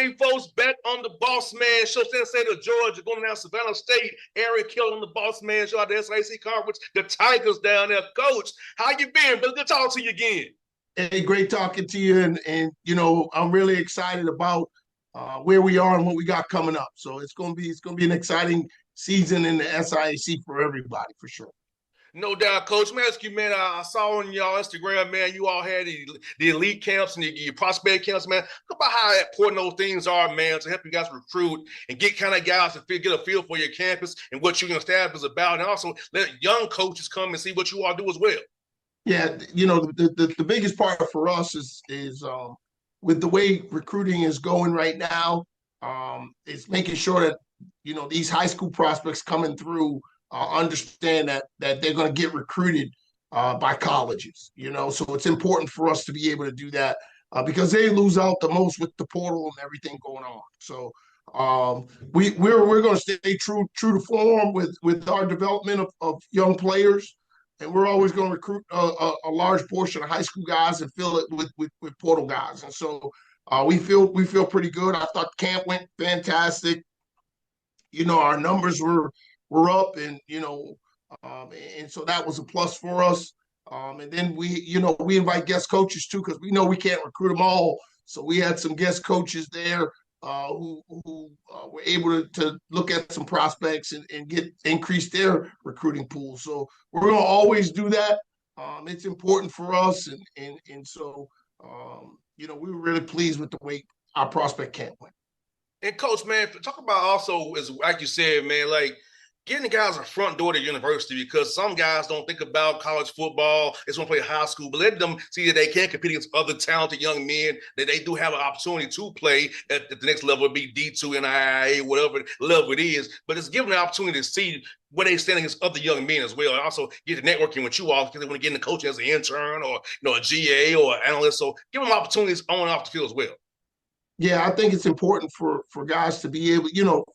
right, folks, back on the Bossman Show, San State of Georgia, going down Savannah State. Eric Kelton on the Bossman Show out the SIC Conference. The Tigers down there. Coach, how you been? But good talk to you again. Hey, great talking to you, and I'm really excited about where we are and what we got coming up. So it's gonna be an exciting season in the SIAC for everybody, for sure. No doubt, Coach. Man, ask you, man, I saw on y'all Instagram, man, you all had the elite camps and your prospect camps, man. Talk about how important those things are, man, to help you guys recruit and get kind of guys to get a feel for your campus and what your staff is about, and also let young coaches come and see what you all do as well. Yeah, the biggest part for us is with the way recruiting is going right now, is making sure that these high school prospects coming through understand that they're going to get recruited by colleges. So it's important for us to be able to do that because they lose out the most with the portal and everything going on. So we're going to stay true to form with our development of young players. And we're always going to recruit a large portion of high school guys and fill it with portal guys. And so we feel pretty good. I thought camp went fantastic. Our numbers were up, and and so that was a plus for us. And then we invite guest coaches too, because we know we can't recruit them all. So we had some guest coaches there who were able to look at some prospects and increase their recruiting pool. So we're going to always do that. It's important for us, and so we were really pleased with the way our prospect camp went. And Coach, man, talk about also, as like you said, man, like getting the guys a front door to university, because some guys don't think about college football. They just want to play high school, but let them see that they can compete against other talented young men, that they do have an opportunity to play at the next level, be D2, NIA, whatever level it is. But it's giving them the opportunity to see where they stand against other young men as well, and also get the networking with you all because they want to get into coaching as an intern or a GA or an analyst. So give them opportunities on and off the field as well. Yeah, I think it's important for guys to be able,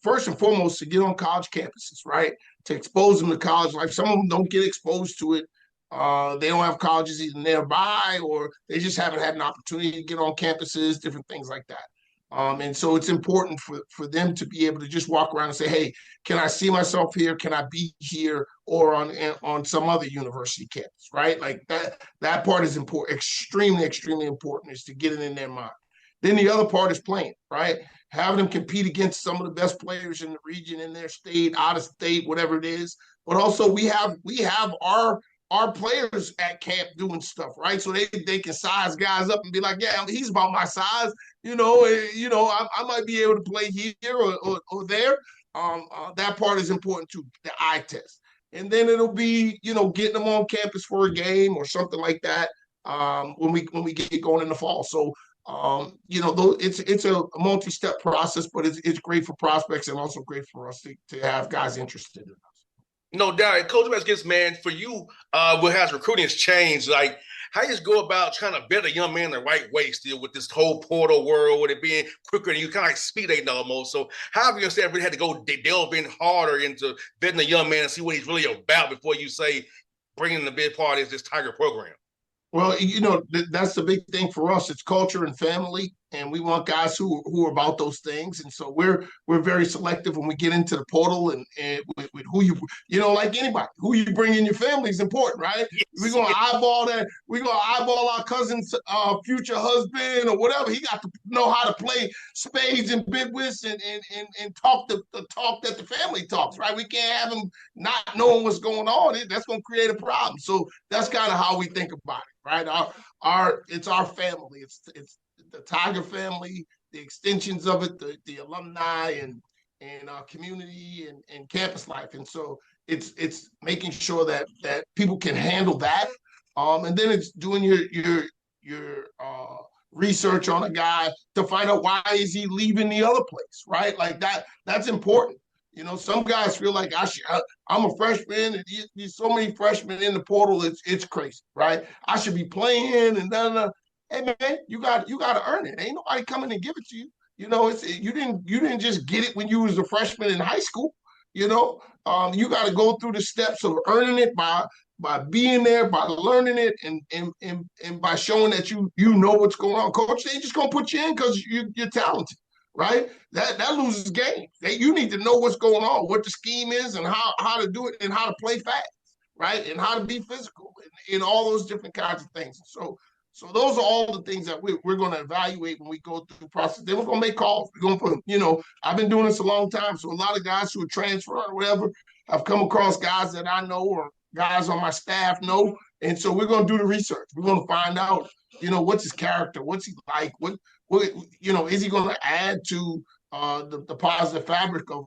first and foremost, to get on college campuses, right? To expose them to college life. Some of them don't get exposed to it. They don't have colleges either nearby, or they just haven't had an opportunity to get on campuses, different things like that. And so it's important for them to be able to just walk around and say, hey, can I see myself here? Can I be here or on some other university campus, right? Like that part is important, extremely, extremely important, is to get it in their mind. Then the other part is playing, right? Having them compete against some of the best players in the region, in their state, out of state, whatever it is. But also we have our players at camp doing stuff, right? So they can size guys up and be like, yeah, he's about my size. I might be able to play here or there. That part is important too, the eye test. And then it'll be, getting them on campus for a game or something like that when we get going in the fall. So it's a multi-step process, but it's great for prospects and also great for us to have guys interested in us. No doubt. Coach Baskets, man, for you, what has recruiting has changed? Like, how you just go about trying to vet a young man the right way still with this whole portal world, with it being quicker than you, kind of like speed dating almost. So how have you really had to go delve in harder into vetting a young man and see what he's really about before you say bringing the big part is this Tiger program? Well, that's the big thing for us. It's culture and family, and we want guys who are about those things. And so we're very selective when we get into the portal and with who like anybody, who you bring in your family is important, right? Yes. We're gonna eyeball that. We're gonna eyeball our cousin's future husband or whatever. He got to know how to play spades and bidwits and talk the talk that the family talks, right? We can't have him not knowing what's going on. That's gonna create a problem. So that's kind of how we think about it. Right, it's our family. It's the Tiger family, the extensions of it, the alumni and our community and campus life. And so it's making sure that people can handle that. And then it's doing your research on a guy to find out why is he leaving the other place, right? Like that's important. Some guys feel like I'm a freshman, and there's so many freshmen in the portal. It's crazy, right? I should be playing and da. Hey man, you got to earn it. Ain't nobody coming to give it to you. You didn't just get it when you was a freshman in high school. You got to go through the steps of earning it by being there, by learning it, and by showing that you know what's going on. Coach, they just gonna put you in because you're talented. right? That loses games. You need to know what's going on, what the scheme is, and how to do it, and how to play fast, right, and how to be physical, and all those different kinds of things. So those are all the things that we're going to evaluate when we go through the process. Then we're going to make calls. We're going to put, I've been doing this a long time, so a lot of guys who are transferring or whatever, I've come across guys that I know or guys on my staff know, and so we're going to do the research. We're going to find out, what's his character, what's he like, what is he going to add to the positive fabric of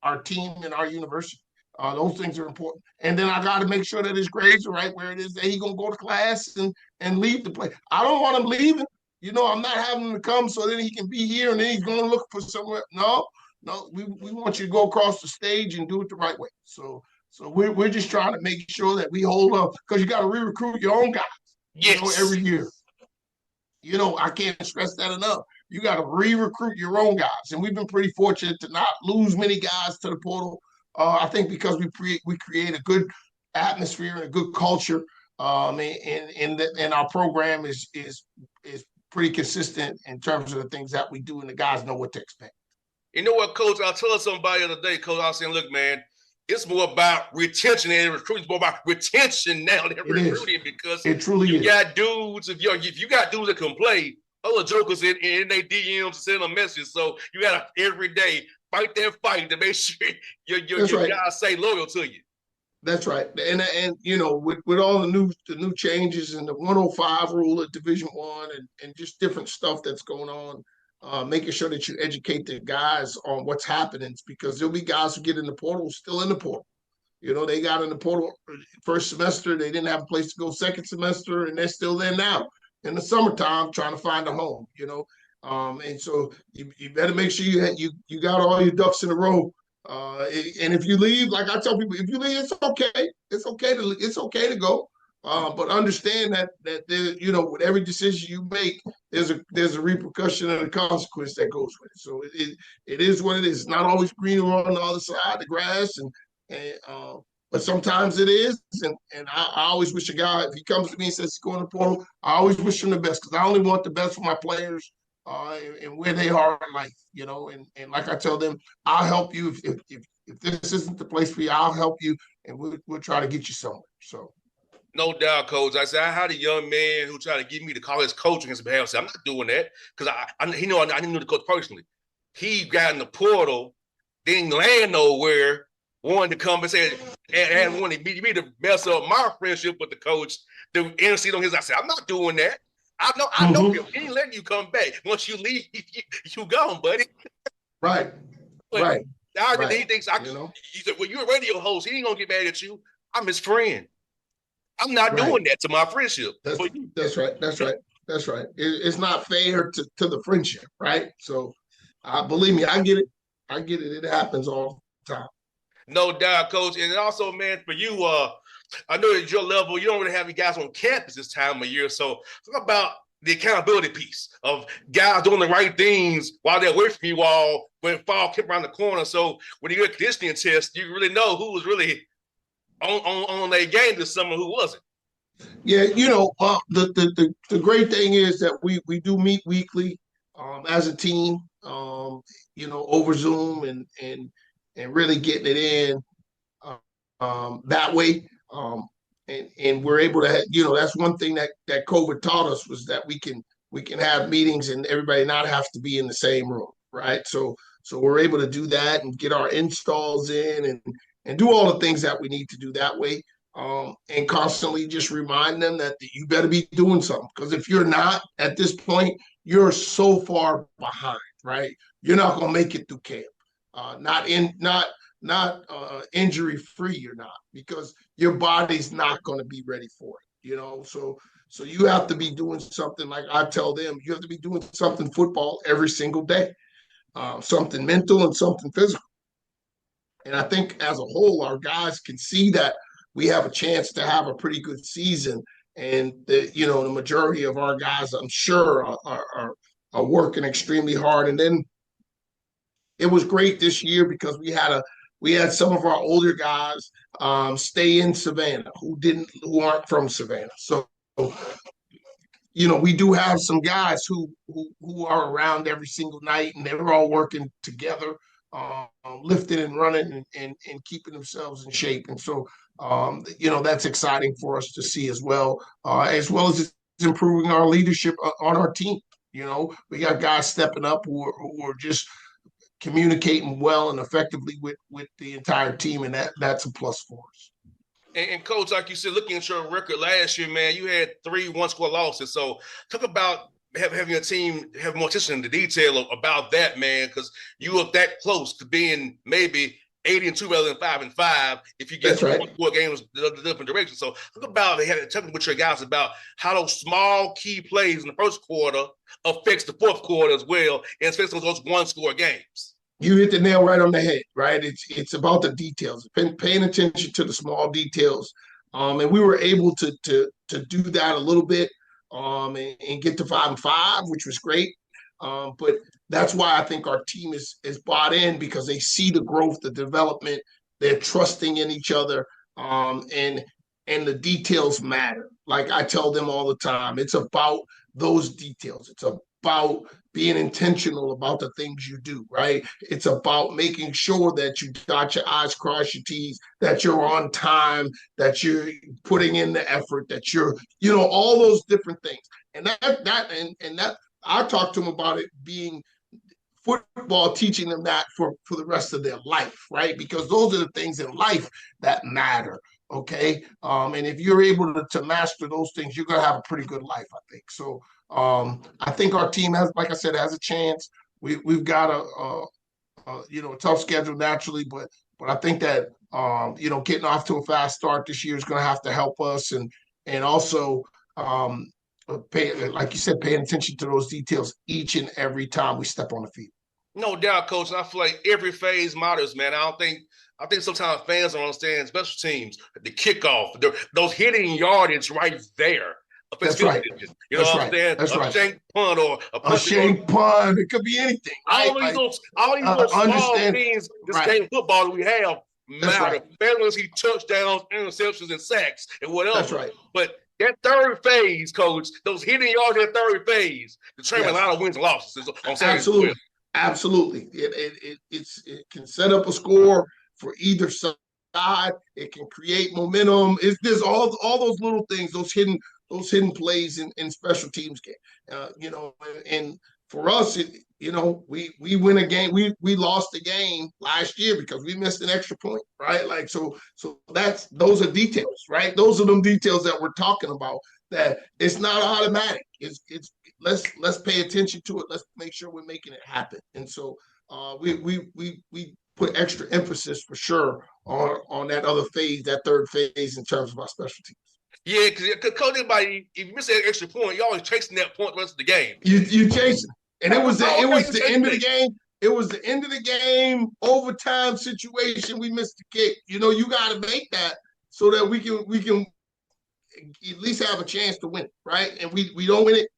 our team and our university. Those things are important. And then I got to make sure that his grades are right where it is that he's going to go to class and leave the place. I don't want him leaving. I'm not having him to come so then he can be here and then he's going to look for somewhere. No, we want you to go across the stage and do it the right way. So we're just trying to make sure that we hold up, because you got to re-recruit your own guys, Yes. every year. I can't stress that enough. You got to re-recruit your own guys, and we've been pretty fortunate to not lose many guys to the portal. I think because we create a good atmosphere and a good culture, and our program is pretty consistent in terms of the things that we do, and the guys know what to expect. You know what, Coach? I told somebody the other day, Coach, I was saying, look, man, it's more about retention than recruiting. It's more about retention now than recruiting, because it truly is. Got dudes. If you got dudes that can play, other jokers in their DMs send a message. So you got to every day fight that fight to make sure your guys stay loyal to you. That's right. And with all the new changes and the 105 rule at Division I and just different stuff that's going on, making sure that you educate the guys on what's happening, because there'll be guys who get in the portal still in the portal. They got in the portal first semester, they didn't have a place to go second semester, and they're still there now in the summertime trying to find a home. And so you better make sure you got all your ducks in a row. And if you leave, like I tell people, if you leave, it's okay. It's okay to go. But understand that with every decision you make, there's a repercussion and a consequence that goes with it. So it is what it is. It's not always greener on the other side of the grass, but sometimes it is. And I always wish a guy, if he comes to me and says he's going to portal, I always wish him the best, because I only want the best for my players. And where they are in life, and like I tell them, I'll help you if this isn't the place for you. I'll help you, and we'll try to get you somewhere. So, no doubt, Coach. I said I had a young man who tried to get me to call his coach on his behalf. I said I'm not doing that, because I didn't know the coach personally. He got in the portal, didn't land nowhere, wanted to come and say and wanted me to mess up my friendship with the coach. The intercede on his. I said I'm not doing that. I know him. He ain't letting you come back. Once you leave, you gone, buddy. Right. He thinks he said, well, you're a radio host. He ain't gonna get mad at you. I'm his friend. I'm not doing that to my friendship. That's right. It's not fair to the friendship, right? So believe me, I get it. It happens all the time. No doubt, Coach. And also, man, for you, I know at your level, you don't really have any guys on campus this time of year. So talk about the accountability piece of guys doing the right things while they're away from you all when fall came around the corner. So when you get a conditioning test, you really know who was really on their game this summer, who wasn't. Yeah, the great thing is that we do meet weekly as a team, over Zoom and really getting it in that way. And we're able to, that's one thing that COVID taught us, was that we can have meetings and everybody not have to be in the same room, right? So we're able to do that and get our installs in and do all the things that we need to do that way. And constantly just remind them that you better be doing something, because if you're not at this point, you're so far behind, right? You're not going to make it through camp. Not injury free, you're not, because your body's not going to be ready for it, so you have to be doing something. Like I tell them, you have to be doing something football every single day, something mental and something physical. And I think as a whole, our guys can see that we have a chance to have a pretty good season, and the majority of our guys, I'm sure, are working extremely hard. And then it was great this year because we had some of our older guys stay in Savannah who aren't from Savannah. So we do have some guys who are around every single night, and they're all working together, lifting and running and keeping themselves in shape. And so, that's exciting for us to see as well as it's improving our leadership on our team. We got guys stepping up who are just communicating well and effectively with the entire team, and that's a plus for us. And coach, like you said, looking at your record last year, man, you had 3 one-score losses. So talk about having a team have more attention to detail about that, man, because you were that close to being maybe 80-2 rather than 5-5 if you get right. 4 games the different direction. So talk about talking with your guys about how those small key plays in the first quarter affects the fourth quarter as well, and especially those one-score games. You hit the nail right on the head, right? It's about the details, paying attention to the small details, and we were able to do that a little bit, and get to 5-5, which was great. But that's why I think our team is bought in, because they see the growth, the development, they're trusting in each other, and the details matter. Like I tell them all the time, it's about those details. It's about being intentional about the things you do, right? It's about making sure that you dot your I's, cross your T's, that you're on time, that you're putting in the effort, that you're, all those different things. And that I talked to them about it being football, teaching them that for the rest of their life, right? Because those are the things in life that matter. Okay. And if you're able to master those things, you're going to have a pretty good life, I think. So I think our team has, like I said, has a chance. We've got a tough schedule naturally, but I think that getting off to a fast start this year is going to have to help us, and also like you said, paying attention to those details each and every time we step on the field. No doubt, coach. And I feel like every phase matters, man. I think sometimes fans don't understand special teams, the kickoff, those hitting yardage right there. That's right. You know what I'm saying? That's right. Shank punt or a shank punt. It could be anything. Right? All these little small things, this game of football that we have matter. Right. He touchdowns, interceptions, and sacks, and whatever. That's right. But that third phase, coach, those hitting yards, that third phase, determine a lot of wins and losses. Absolutely. Absolutely. It can set up a score for either side. It can create momentum. There's all those little things, those hidden plays in special teams game. And for us, we win a game. We lost a game last year because we missed an extra point, right? Like so those are details, right? Those are them details that we're talking about. That it's not automatic. It's let's pay attention to it. Let's make sure we're making it happen. And so we put extra emphasis for sure on that other phase, that third phase in terms of our special teams. Yeah, because coach, if you miss that extra point, you're always chasing that point the rest of the game. You chasing, and it was the end of the game. It was the end of the game, overtime situation. We missed the kick. You got to make that so that we can at least have a chance to win, right? And we don't win it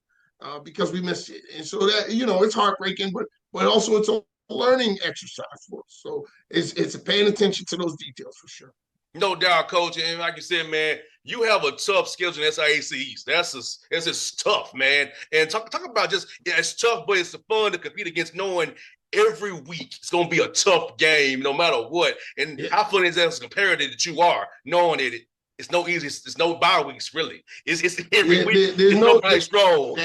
because we missed it, and so that it's heartbreaking, but also it's a learning exercise for us. So it's paying attention to those details for sure. No doubt, coach. And like you said, man, you have a tough schedule in SIAC East. That's just tough, man. And talk about it's tough, but it's fun to compete against, knowing every week it's going to be a tough game no matter what. And how fun is that as a comparative that you are, knowing that it's no bye weeks, really. It's every week. There's nobody strong.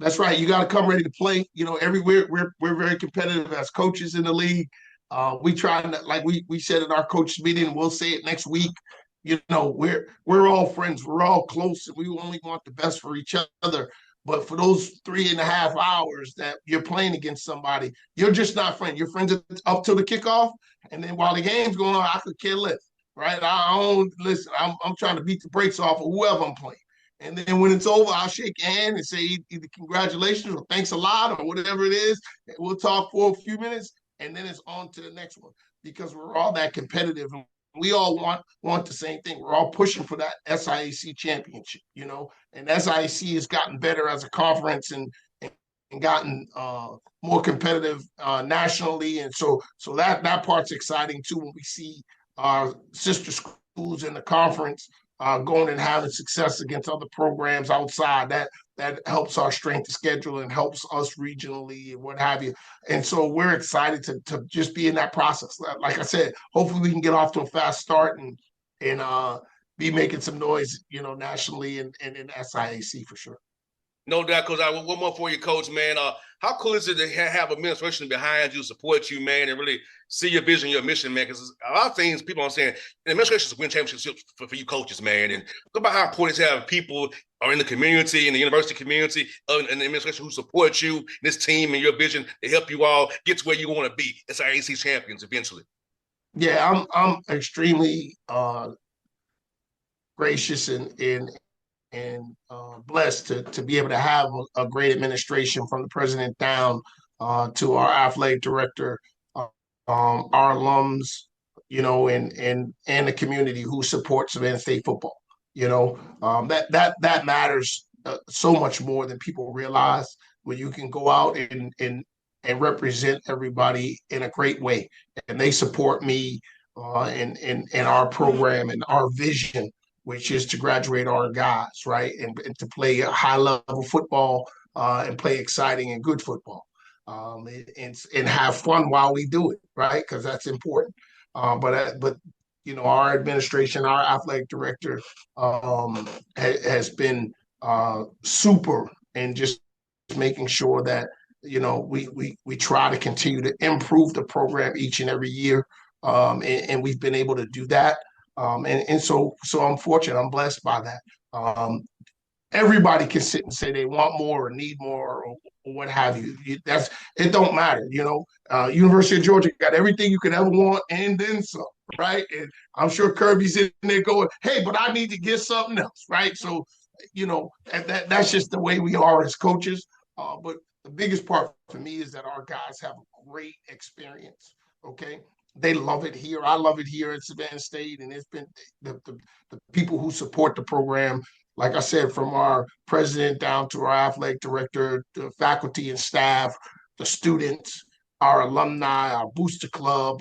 That's right. You got to come ready to play. Everywhere we're very competitive as coaches in the league. We try, like we said in our coach meeting, we'll say it next week. We're all friends. We're all close, and we only want the best for each other. But for those 3.5 hours that you're playing against somebody, you're just not friends. You're friends up till the kickoff, and then while the game's going on, I could care less, right? I don't listen. I'm trying to beat the brakes off of whoever I'm playing. And then when it's over, I'll shake your hand and say either congratulations or thanks a lot or whatever it is. We'll talk for a few minutes, and then it's on to the next one, because we're all that competitive, and we all want the same thing. We're all pushing for that SIAC championship, and SIAC has gotten better as a conference and gotten more competitive nationally, and so that part's exciting too, when we see our sister schools in the conference going and having success against other programs outside. that helps our strength of schedule and helps us regionally and what have you. And so we're excited to just be in that process. Like I said, hopefully we can get off to a fast start and be making some noise, nationally and in SIAC for sure. No doubt, Coach. One more for you, Coach, man. How cool is it to have administration behind you, support you, man, and really see your vision, your mission, man? Because a lot of things people are saying, administration is win championships for you coaches, man. And think about how important it is to have people are in the community, in the university community, and the administration who support you, this team, and your vision to help you all get to where you want to be as our AC champions eventually. Yeah, I'm extremely gracious and blessed to be able to have a great administration from the president down to our athletic director, our alums, and the community who supports Savannah State football. That matters so much more than people realize when you can go out and represent everybody in a great way, and they support me in our program and our vision, which is to graduate our guys, right? And to play a high level football and play exciting and good football. And have fun while we do it, right? Because that's important. But our administration, our athletic director has been super and just making sure that we try to continue to improve the program each and every year, and we've been able to do that. So I'm fortunate. I'm blessed by that. Everybody can sit and say they want more or need more or what have you. It don't matter. University of Georgia got everything you could ever want and then some, right? And I'm sure Kirby's in there going, hey, but I need to get something else, right? So that's just the way we are as coaches. But the biggest part for me is that our guys have a great experience. Okay, they love it here. I love it here at Savannah State, and it's been the people who support the program. Like I said, from our president down to our athletic director, the faculty and staff, the students, our alumni, our booster club.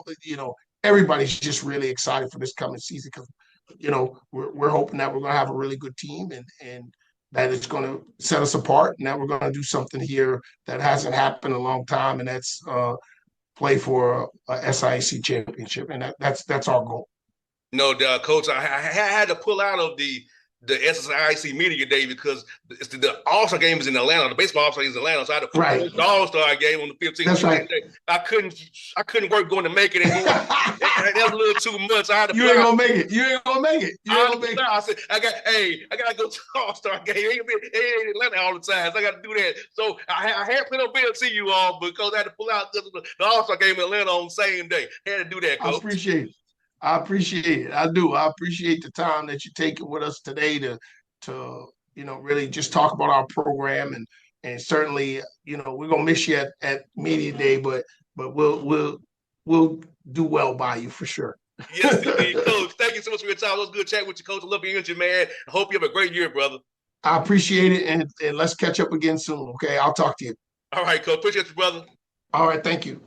Everybody's just really excited for this coming season because we're hoping that we're going to have a really good team and that it's going to set us apart, and that we're going to do something here that hasn't happened in a long time, and that's play for a SIAC championship, and that's our goal. No doubt, Coach. I had to pull out of the SIAC media day because the All-Star game is in Atlanta. The baseball All-Star is in Atlanta, so I had to right. the All-Star game on the 15th. That's right. I couldn't work going to make it anymore. That was a little too much. I had to you ain't gonna make it. You ain't gonna make it. I said, I gotta go to the All-Star game. It ain't in Atlanta all the time, so I got to do that. So I had plenty of bill to see you all because I had to pull out the All-Star game in Atlanta on the same day. I had to do that, Coach. I appreciate it. I do. I appreciate the time that you're taking with us today to really just talk about our program, and certainly we're gonna miss you at media day, but we'll do well by you for sure. Yes, indeed, Coach. Thank you so much for your time. It was good chatting with you, Coach. I love your energy, man. I hope you have a great year, brother. I appreciate it, and let's catch up again soon. Okay, I'll talk to you. All right, Coach. Appreciate you, brother. All right, thank you.